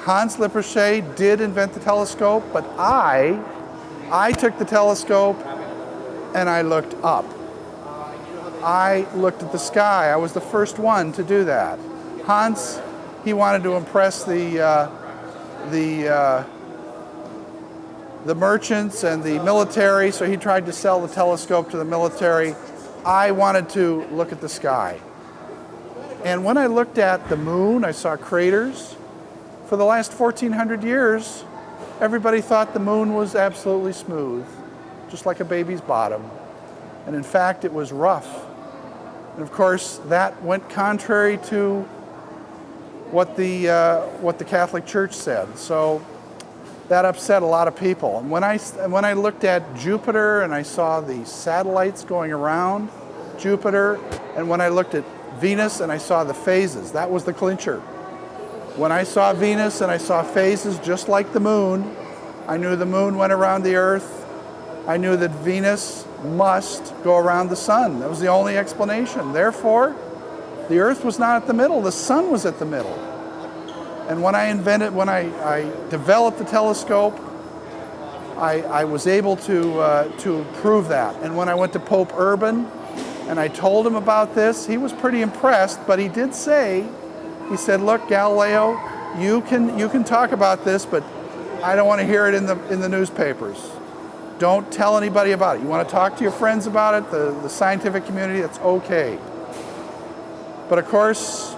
Hans Lippershey did invent the telescope, but I took the telescope and I looked up. I looked at the sky. I was the first one to do that. Hans, he wanted to impress the merchants and the military, so he tried to sell the telescope to the military. I wanted to look at the sky. And when I looked at the moon, I saw craters. For the last 1,400 years, everybody thought the moon was absolutely smooth, just like a baby's bottom. And in fact, it was rough. And of course, that went contrary to what the Catholic Church said. So that upset a lot of people. And when I looked at Jupiter and I saw the satellites going around Jupiter, and when I looked at Venus and I saw the phases, that was the clincher. When I saw Venus and I saw phases just like the moon, I knew the moon went around the Earth. I knew that Venus must go around the sun. That was the only explanation. Therefore, the Earth was not at the middle, the sun was at the middle. And when I developed the telescope, I was able to prove that. And when I went to Pope Urban and I told him about this, he was pretty impressed, but he did say, he said, look, Galileo, you can talk about this, but I don't want to hear it in the newspapers. Don't tell anybody about it. You want to talk to your friends about it, the scientific community, that's okay. But of course,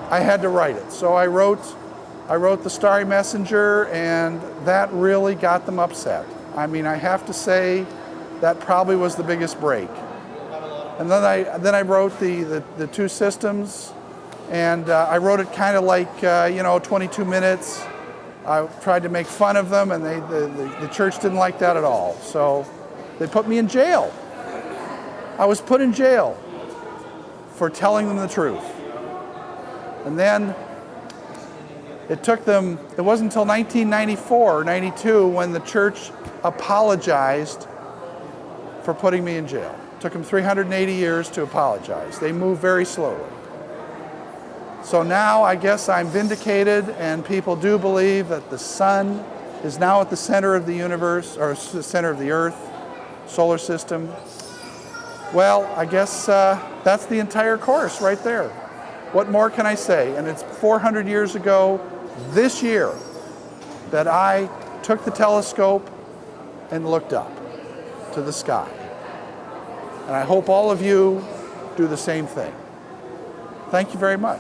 I had to write it. So I wrote the Starry Messenger, and that really got them upset. I mean, I have to say that probably was the biggest break. And then I wrote the two systems, and I wrote it kind of like 22 minutes. I tried to make fun of them, and the church didn't like that at all. So they put me in jail. I was put in jail for telling them the truth. And then it wasn't until 1994 or 92 when the church apologized for putting me in jail. It took them 380 years to apologize. They moved very slowly. So now I guess I'm vindicated, and people do believe that the sun is now at the center of the universe, or the center of the Earth, solar system. Well, I guess that's the entire course right there. What more can I say? And it's 400 years ago this year that I took the telescope and looked up to the sky. And I hope all of you do the same thing. Thank you very much.